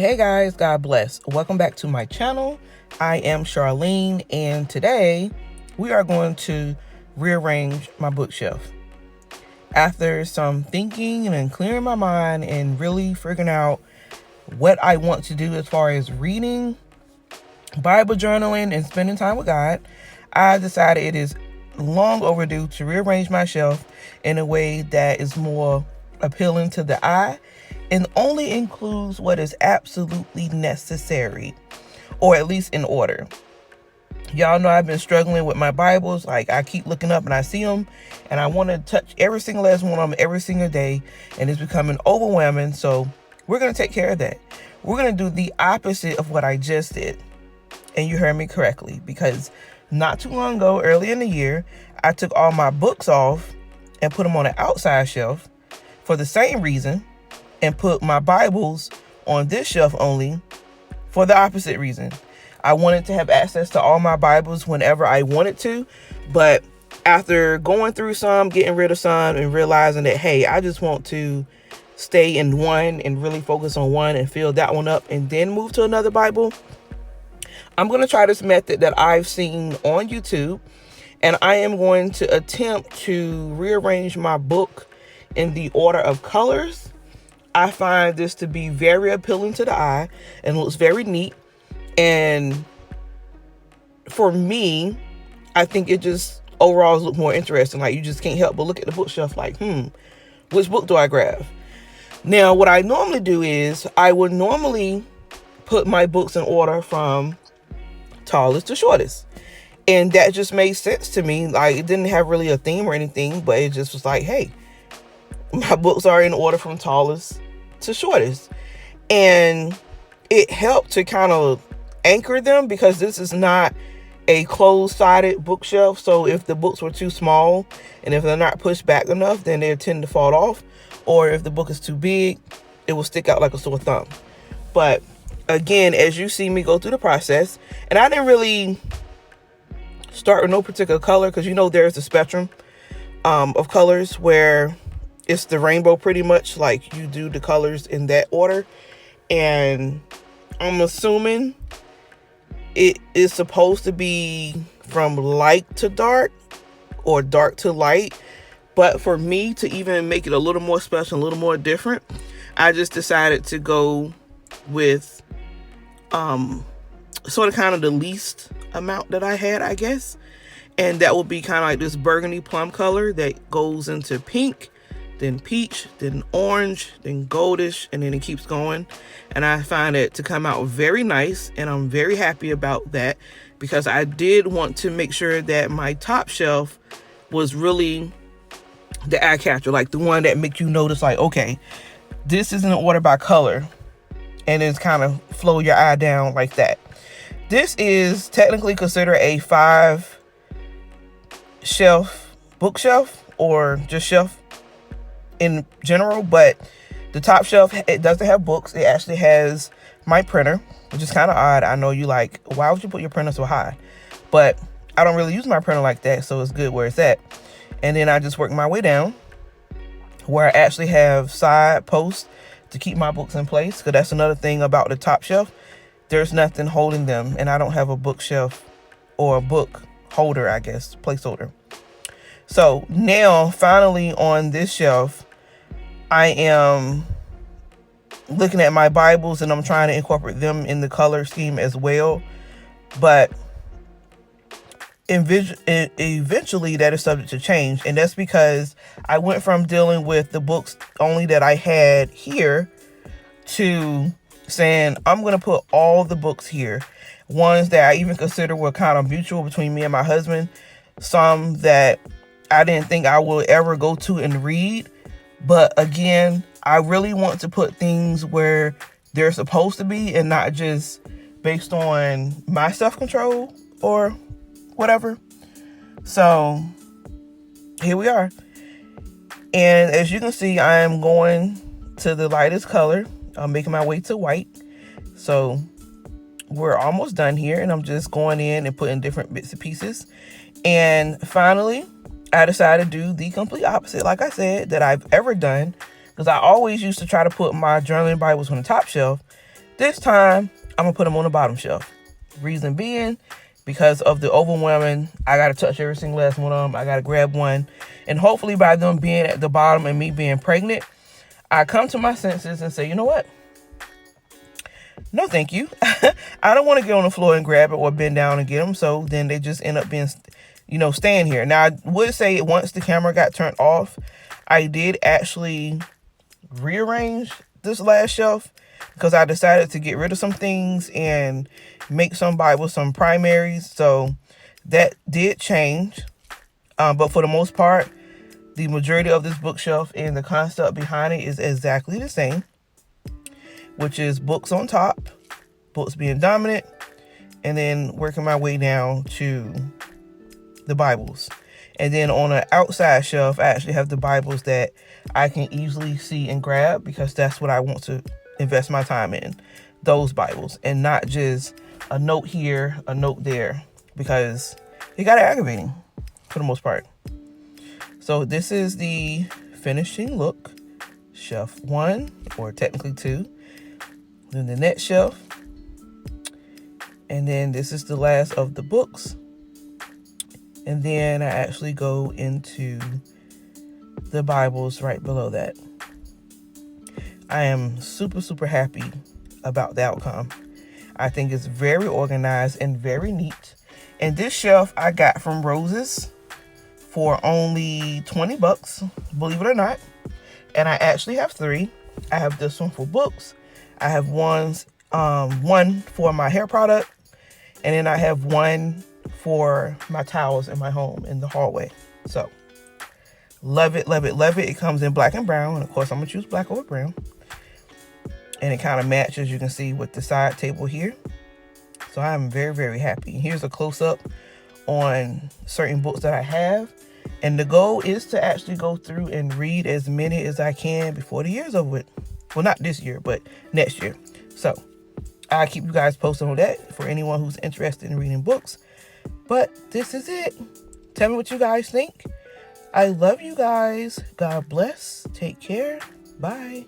Hey guys, God bless. Welcome back to my channel. I am Charlene, and today we are going to rearrange my bookshelf. After some thinking and clearing my mind and really figuring out what I want to do as far as reading, Bible journaling, and spending time with God, I decided it is long overdue to rearrange my shelf in a way that is more appealing to the eye and only includes what is absolutely necessary, or at least in order. Y'all know I've been struggling with my Bibles. Like, I keep looking up and I see them and I want to touch every single last one of them every single day, and it's becoming overwhelming. So we're going to take care of that. We're going to do the opposite of what I just did. And you heard me correctly, because not too long ago, early in the year, I took all my books off and put them on an outside shelf for the same reason, and put my Bibles on this shelf only for the opposite reason. I wanted to have access to all my Bibles whenever I wanted to, but after going through some, getting rid of some, and realizing that, hey, I just want to stay in one and really focus on one and fill that one up and then move to another Bible, I'm going to try this method that I've seen on YouTube, and I am going to attempt to rearrange my book in the order of colors. I find this to be very appealing to the eye and looks very neat. And for me, I think it just overall looks more interesting. Like, you just can't help but look at the bookshelf like, which book do I grab? Now, what I normally do is I would normally put my books in order from tallest to shortest. And that just made sense to me. Like, it didn't have really a theme or anything, but it just was like, hey, my books are in order from tallest to shortest. And it helped to kind of anchor them, because this is not a closed-sided bookshelf. So if the books were too small and if they're not pushed back enough, then they tend to fall off. Or if the book is too big, it will stick out like a sore thumb. But again, as you see me go through the process, and I didn't really start with no particular color, because there's a spectrum of colors where it's the rainbow pretty much. Like, you do the colors in that order, and I'm assuming it is supposed to be from light to dark or dark to light. But for me to even make it a little more special, a little more different, I just decided to go with sort of kind of the least amount that I had, I guess. And that will be kind of like this burgundy plum color that goes into pink, then peach, then orange, then goldish, and then it keeps going. And I find it to come out very nice, and I'm very happy about that, because I did want to make sure that my top shelf was really the eye catcher, like the one that makes you notice, like, okay, this is in order by color, and it's kind of flow your eye down like that. This is technically considered a 5 shelf bookshelf, or just shelf in general, but the top shelf, it doesn't have books. It actually has my printer, which is kind of odd. I know you like, why would you put your printer so high? But I don't really use my printer like that, so it's good where it's at. And then I just work my way down where I actually have side posts to keep my books in place, because that's another thing about the top shelf. There's nothing holding them, and I don't have a bookshelf or a book holder, I guess, placeholder. So now, finally, on this shelf, I am looking at my Bibles, and I'm trying to incorporate them in the color scheme as well. But eventually that is subject to change, and that's because I went from dealing with the books only that I had here to saying I'm going to put all the books here. Ones that I even consider were kind of mutual between me and my husband. Some that I didn't think I would ever go to and read. But again, I really want to put things where they're supposed to be, and not just based on my self-control or whatever. So here we are. And as you can see, I am going to the lightest color. I'm making my way to white. So we're almost done here, and I'm just going in and putting different bits and pieces. And finally, I decided to do the complete opposite, like I said, that I've ever done, because I always used to try to put my journaling Bibles on the top shelf. This time, I'm going to put them on the bottom shelf. Reason being, because of the overwhelming, I got to touch every single last one of them. I got to grab one. And hopefully by them being at the bottom and me being pregnant, I come to my senses and say, you know what? No, thank you. I don't want to get on the floor and grab it or bend down and get them. So then they just end up being, staying here. Now, I would say once the camera got turned off, I did actually rearrange this last shelf because I decided to get rid of some things and make some Bibles, some primaries. So that did change. But for the most part, the majority of this bookshelf and the concept behind it is exactly the same, which is books on top, books being dominant, and then working my way down to the Bibles. And then on the outside shelf, I actually have the Bibles that I can easily see and grab because that's what I want to invest my time in, those Bibles, and not just a note here, a note there, because it got aggravating for the most part. So this is the finishing look, shelf 1, or technically 2. Then the next shelf. And then this is the last of the books. And then I actually go into the Bibles right below that. I am super, super happy about the outcome. I think it's very organized and very neat. And this shelf I got from Roses for only $20, believe it or not. And I actually have 3. I have this one for books. I have one for my hair product. And then I have one for my towels in my home in the hallway. So love it, love it, love it. It comes in black and brown. And of course, I'm going to choose black over brown. And it kind of matches, you can see, with the side table here. So I'm very, very happy. Here's a close-up on certain books that I have. And the goal is to actually go through and read as many as I can before the year's over with. Well, not this year, but next year. So I'll keep you guys posted on that for anyone who's interested in reading books. But this is it. Tell me what you guys think. I love you guys. God bless. Take care. Bye.